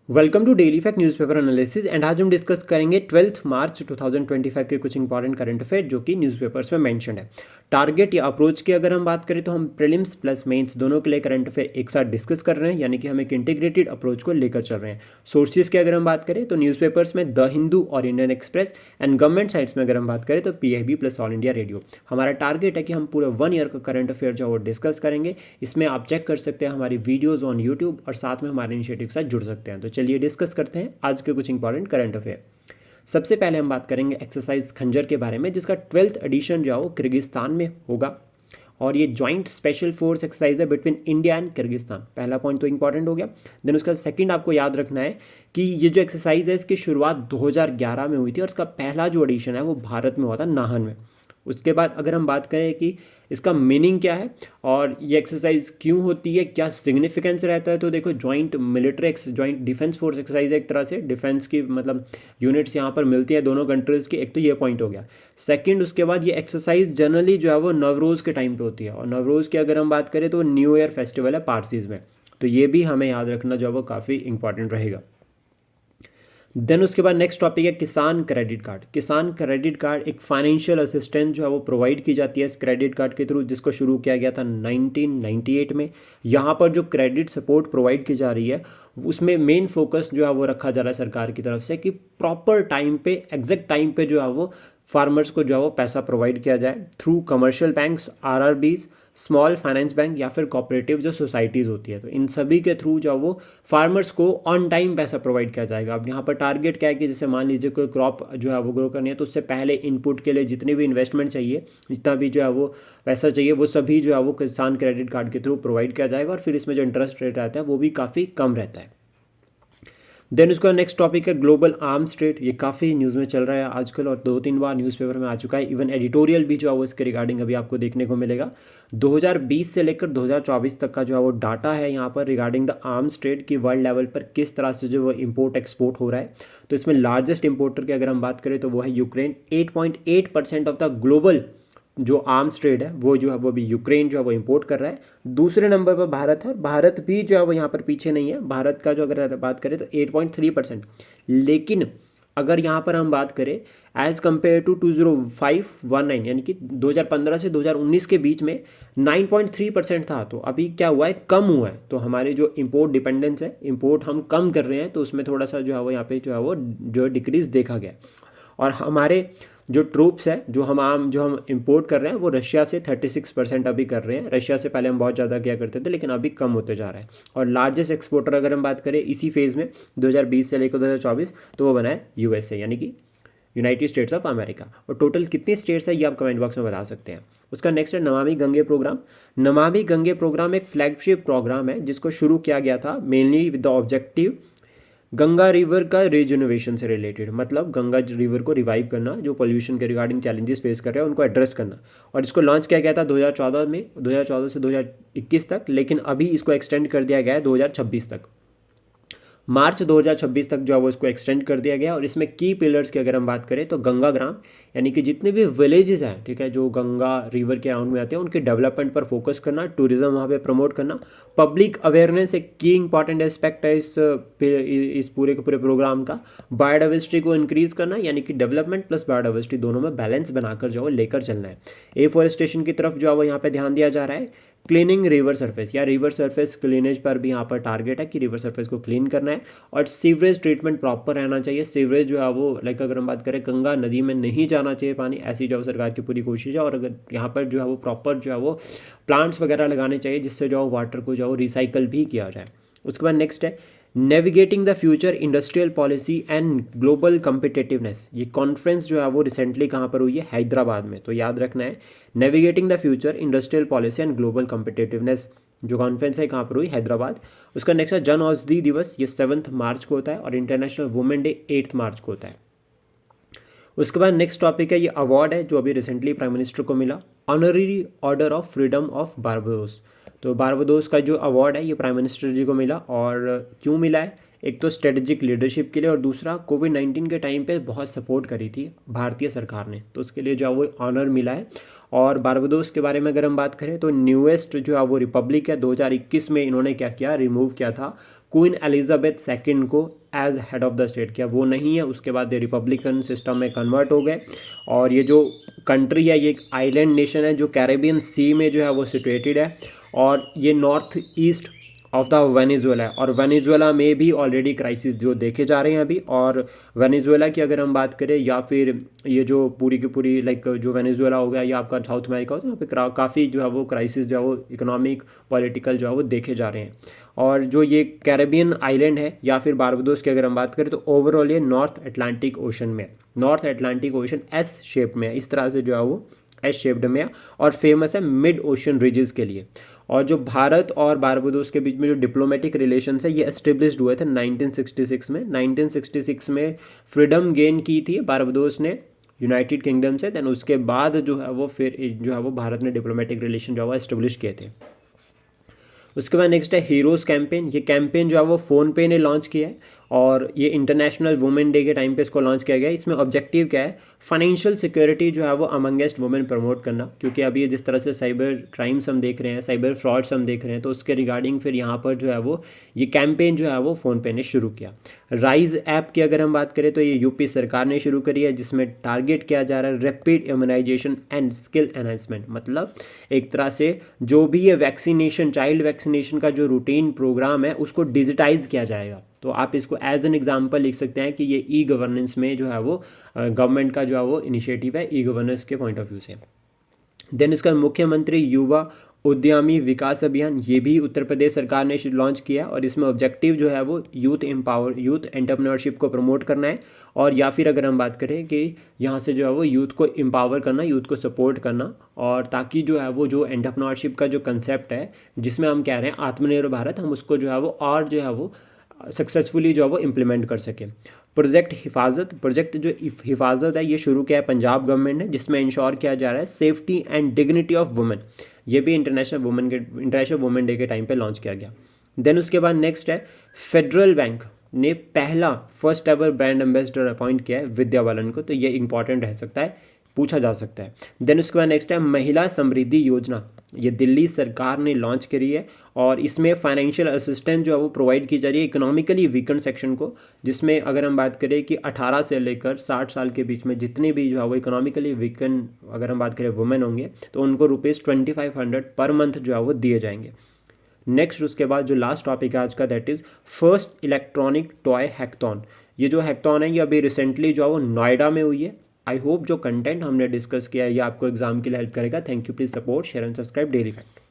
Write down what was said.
Welcome to daily fact newspaper analysis and आज हम discuss करेंगे 12 मार्च 2025 के कुछ इंपॉर्टेंट करंट अफेयर जो कि न्यूज़पेपर्स में मेंशन है। टारगेट या अप्रोच की अगर हम बात करें तो हम प्रीलिम्स प्लस मेंस दोनों के लिए करंट अफेयर एक साथ डिस्कस कर रहे हैं, यानी कि हम एक इंटीग्रेटेड अप्रोच को लेकर चल रहे हैं। सोर्सेज की अगर हम बात करें तो न्यूज़पेपर्स में द हिंदू और Indian express and government sites में अगर हम बात करें तो PIB plus all India radio. हमारा टारगेट है कि हम पूरे 1 ईयर का करंट अफेयर जो है वो डिस्कस करेंगे। इसमें आप चेक कर सकते हैं हमारी वीडियोज़ ऑन यूट्यूब और साथ में हमारे इनिशिएटिव के साथ जुड़ सकते हैं। तो चलिए डिस्कस करते हैं आज के कुछ इंपॉर्टेंट करंट अफेयर। सबसे पहले हम बात करेंगे एक्सरसाइज खंजर के बारे में, जिसका 12th एडिशन जो है वो किर्गिस्तान में होगा और ये ज्वाइंट स्पेशल फोर्स एक्सरसाइज है बिटवीन इंडिया एंड किर्गिस्तान। पहला पॉइंट तो इंपॉर्टेंट हो गया। देन उसका सेकंड आपको याद रखना है कि ये जो एक्सरसाइज है इसकी शुरुआत 2011 में हुई थी और इसका पहला जो एडिशन है वो भारत में हुआ था, नाहन में। उसके बाद अगर हम बात करें कि इसका मीनिंग क्या है और ये एक्सरसाइज क्यों होती है, क्या सिग्निफिकेंस रहता है, तो देखो joint military joint defence force exercise है, एक तरह से डिफेंस की मतलब यूनिट्स यहाँ पर मिलती है दोनों कंट्रीज़ की। एक तो ये पॉइंट हो गया। सेकंड, उसके बाद ये एक्सरसाइज जनरली जो है वो नवरोज़ के टाइम पे होती है और नवरोज़ की अगर हम बात करें तो न्यू ईयर फेस्टिवल है पारसीज़ में। तो ये भी हमें याद रखना जो है वो काफ़ी इंपॉर्टेंट रहेगा। देन उसके बाद नेक्स्ट टॉपिक है किसान क्रेडिट कार्ड। किसान क्रेडिट कार्ड एक फाइनेंशियल असिस्टेंस जो है वो प्रोवाइड की जाती है इस क्रेडिट कार्ड के थ्रू, जिसको शुरू किया गया था 1998 में। यहाँ पर जो क्रेडिट सपोर्ट प्रोवाइड की जा रही है उसमें मेन फोकस जो है वो रखा जा रहा है सरकार की तरफ से कि प्रॉपर टाइम पे, एग्जैक्ट टाइम पे जो है वो फार्मर्स को जो है वो पैसा प्रोवाइड किया जाए through commercial banks, RRBs, small finance bank या फिर कोऑपरेटिव जो सोसाइटीज़ होती है। तो इन सभी के थ्रू जो वो फार्मर्स को ऑन टाइम पैसा प्रोवाइड किया जाएगा। अब यहाँ पर टारगेट क्या है कि जैसे मान लीजिए कोई क्रॉप जो है वो ग्रो करनी है तो उससे पहले इनपुट के लिए जितनी भी इन्वेस्टमेंट चाहिए, जितना भी जो है वो पैसा चाहिए, वो सभी जो है वो किसान क्रेडिट कार्ड के थ्रू प्रोवाइड किया जाएगा और फिर इसमें जो इंटरेस्ट रेट रहता है वो भी काफ़ी कम रहता है। देन उसका नेक्स्ट टॉपिक है ग्लोबल आर्म्स ट्रेड। ये काफ़ी न्यूज़ में चल रहा है आजकल और 2-3 बार न्यूज़पेपर में आ चुका है। इवन एडिटोरियल भी जो है वो इसके रिगार्डिंग अभी आपको देखने को मिलेगा। 2020 से लेकर 2024 तक का जो है वो डाटा है यहाँ पर रिगार्डिंग द आर्म्स ट्रेड की वर्ल्ड लेवल पर किस तरह से जो वो इम्पोर्ट एक्सपोर्ट हो रहा है। तो इसमें लार्जेस्ट इंपोर्टर की अगर हम बात करें तो वो है यूक्रेन। 8.8% ऑफ द ग्लोबल जो आर्म्स ट्रेड है वो जो है वो भी यूक्रेन जो है वो इंपोर्ट कर रहा है। दूसरे नंबर पर भारत है। भारत भी जो है वो यहाँ पर पीछे नहीं है। भारत का जो अगर बात करें तो 8.3%। लेकिन अगर यहाँ पर हम बात करें एज़ कम्पेयर टू 2005-19 यानी कि 2015 से 2019 के बीच में 9.3% था, तो अभी क्या हुआ है, कम हुआ है। तो हमारे जो इंपोर्ट डिपेंडेंस है, इंपोर्ट हम कम कर रहे हैं, तो उसमें थोड़ा सा जो है वो यहाँ पे जो है वो जो डिक्रीज देखा गया। और हमारे जो ट्रूप्स है जो हम इंपोर्ट कर रहे हैं वो रशिया से 36% अभी कर रहे हैं। रशिया से पहले हम बहुत ज़्यादा किया करते थे लेकिन अभी कम होते जा रहा है। और लार्जेस्ट एक्सपोर्टर अगर हम बात करें इसी फेज़ में 2020 से लेकर 2024 तो वो बना है USA यानी कि यूनाइटेड स्टेट्स ऑफ अमेरिका। और टोटल कितनी स्टेट्स है ये आप कमेंट बॉक्स में बता सकते हैं। उसका नेक्स्ट है नमामि गंगे प्रोग्राम। नमामि गंगे प्रोग्राम एक फ्लैगशिप प्रोग्राम है जिसको शुरू किया गया था mainly with the objective Ganga river का रिजनरेशन से रिलेटेड, मतलब गंगा रिवर को रिवाइव करना, जो पोल्यूशन के रिगार्डिंग चैलेंजेस फेस कर रहे हैं उनको एड्रेस करना। और इसको लॉन्च किया गया था 2014 में, 2014 से 2021 तक, लेकिन अभी इसको एक्सटेंड कर दिया गया है 2026 तक। मार्च 2026 तक जो है वो इसको एक्सटेंड कर दिया गया। और इसमें की पिलर्स की अगर हम बात करें तो गंगा ग्राम यानी कि जितने भी विलेजेस हैं, ठीक है, जो गंगा रिवर के अराउंड में आते हैं उनके डेवलपमेंट पर फोकस करना, टूरिज्म वहाँ पे प्रमोट करना, पब्लिक अवेयरनेस एक की इंपॉर्टेंट एस्पेक्ट है इस पूरे के पूरे प्रोग्राम का। बायोडाइवर्सिटी को इंक्रीज करना यानी कि डेवलपमेंट प्लस बायोडाइवर्सिटी दोनों में बैलेंस बनाकर जो है लेकर चलना है। एफॉरेस्टेशन की तरफ जो है वो यहाँ पे ध्यान दिया जा रहा है। क्लीनिंग रिवर सरफेस या रिवर सरफेस क्लीनेज पर भी यहाँ पर टारगेट है कि रिवर सरफेस को क्लीन करना है। और सीवरेज ट्रीटमेंट प्रॉपर रहना चाहिए। सीवरेज जो है वो लाइक अगर हम बात करें गंगा नदी में नहीं जाना चाहिए पानी, ऐसी जो सरकार की पूरी कोशिश है। और अगर यहाँ पर जो है वो प्रॉपर जो है वो प्लांट्स वगैरह लगाने चाहिए जिससे जो वाटर को जो है वो रिसाइकल भी किया जाए। उसके बाद नेक्स्ट है navigating the future industrial policy and global competitiveness. ये कॉन्फ्रेंस जो है वो रिसेंटली कहाँ पर हुई है, हैदराबाद में। तो याद रखना है navigating the future industrial policy and global competitiveness जो कॉन्फ्रेंस है कहाँ पर हुई, हैदराबाद। उसका नेक्स्ट है जन औषधि दिवस, ये 7 मार्च को होता है और इंटरनेशनल वुमेन डे 8 मार्च को होता है। उसके बाद नेक्स्ट टॉपिक है ये अवार्ड है जो अभी रिसेंटली प्राइम मिनिस्टर को मिला, honorary order of freedom of Barbados. तो बारबाडोस का जो अवार्ड है ये प्राइम मिनिस्टर जी को मिला। और क्यों मिला है, एक तो स्ट्रेटेजिक लीडरशिप के लिए और दूसरा कोविड-19 के टाइम पे बहुत सपोर्ट करी थी भारतीय सरकार ने, तो उसके लिए जो है वो ऑनर मिला है। और बारबाडोस के बारे में अगर हम बात करें तो न्यूएस्ट जो है वो रिपब्लिक है। 2021 में इन्होंने क्या किया, रिमूव किया था क्वीन एलिजाबेथ सेकंड को as head of the state किया, वो नहीं है। उसके बाद ये रिपब्लिकन सिस्टम में कन्वर्ट हो गए। और ये जो कंट्री है ये एक आइलैंड नेशन है जो कैरेबियन सी में जो है वो सिचुएटेड है, और ये north east of the Venezuela है। और वेनेजुएला में भी ऑलरेडी क्राइसिस जो देखे जा रहे हैं अभी। और वेनेजुएला की अगर हम बात करें, या फिर ये जो पूरी की पूरी लाइक जो वेनेजुएला हो गया या आपका साउथ अमेरिका हो, तो यहाँ पे काफ़ी जो है वो क्राइसिस जो है वो इकोनॉमिक पॉलिटिकल जो है वो देखे जा रहे हैं। और जो ये कैरेबियन आइलैंड है या फिर बारबाडोस की अगर हम बात करें, तो ओवरऑल ये नॉर्थ अटलांटिक ओशन में, north Atlantic ocean S shape में है, इस तरह से जो है वो एस शेप्ड में है। और फेमस है मिड ओशन रिजेस के लिए। और जो भारत और बारबाडोस के बीच में जो डिप्लोमेटिक रिलेशंस है ये एस्टेब्लिश्ड हुए थे 1966 में। 1966 में फ्रीडम गेन की थी बारबाडोस ने यूनाइटेड किंगडम से। देन उसके बाद जो है वो फिर जो है वो भारत ने डिप्लोमेटिक रिलेशन जो है वो एस्टेब्लिश किए थे। उसके बाद नेक्स्ट है हीरोज़ कैंपेन। ये कैंपेन जो है वो फ़ोनपे ने लॉन्च किया है, और ये इंटरनेशनल वुमेन डे के टाइम पे इसको लॉन्च किया गया है। इसमें ऑब्जेक्टिव क्या है, फाइनेंशियल सिक्योरिटी जो है वो अमंगेस्ट वुमेन प्रमोट करना। क्योंकि अभी ये जिस तरह से साइबर क्राइम्स हम देख रहे हैं, साइबर फ्रॉड्स हम देख रहे हैं, तो उसके रिगार्डिंग फिर यहाँ पर जो है वो ये कैंपेन जो है वो फ़ोनपे ने शुरू किया। राइज ऐप की अगर हम बात करें तो ये यूपी सरकार ने शुरू करी है, जिसमें टारगेट किया जा रहा है rapid immunisation and skill enhancement. मतलब एक तरह से जो भी ये वैक्सीनेशन, चाइल्ड वैक्सीनेशन का जो रूटीन प्रोग्राम है उसको डिजिटाइज किया जाएगा। तो आप इसको एज एन एग्जांपल लिख सकते हैं कि ये ई गवर्नेंस में जो है वो गवर्नमेंट का जो है वो इनिशिएटिव है ई गवर्नेंस के पॉइंट ऑफ व्यू से। देन इसका मुख्यमंत्री युवा उद्यमी विकास अभियान, ये भी उत्तर प्रदेश सरकार ने लॉन्च किया, और इसमें ऑब्जेक्टिव जो है वो यूथ एंटरप्रेन्योरशिप को प्रमोट करना है। और या फिर अगर हम बात करें कि यहाँ से जो है वो यूथ को एम्पावर करना, यूथ को सपोर्ट करना, और ताकि जो है वो जो एंटरप्रेन्योरशिप का जो कंसेप्ट है जिसमें हम कह रहे हैं आत्मनिर्भर भारत, हम उसको जो है वो और जो है वो सक्सेसफुली जो है वो इम्प्लीमेंट कर सके। प्रोजेक्ट जो हिफाजत है ये शुरू किया है पंजाब गवर्नमेंट ने, जिसमें इंश्योर किया जा रहा है safety and dignity of women. ये भी इंटरनेशनल वुमेन डे के टाइम पे लॉन्च किया गया। देन उसके बाद नेक्स्ट है फेडरल बैंक ने first ever brand ambassador appoint किया है विद्या बालन को। तो ये इंपॉर्टेंट रह सकता है, पूछा जा सकता है। देन उसके बाद नेक्स्ट है महिला समृद्धि योजना। ये दिल्ली सरकार ने लॉन्च करी है, और इसमें फाइनेंशियल असिस्टेंस जो है वो प्रोवाइड की जा रही है इकोनॉमिकली वीकन सेक्शन को, जिसमें अगर हम बात करें कि 18 से लेकर 60 साल के बीच में जितने भी जो है वो इकोनॉमिकली वीकन अगर हम बात करें वुमेन होंगे, तो उनको ₹2500 पर मंथ जो है वो दिए जाएंगे। नेक्स्ट उसके बाद जो लास्ट टॉपिक है आज का, that is first electronic toy hackathon. ये जो हैकथॉन है ये अभी रिसेंटली जो है वो नोएडा में हुई है। आई होप जो कंटेंट हमने डिस्कस किया है ये आपको एग्जाम के लिए हेल्प करेगा। Thank you, please support, share and subscribe daily fact.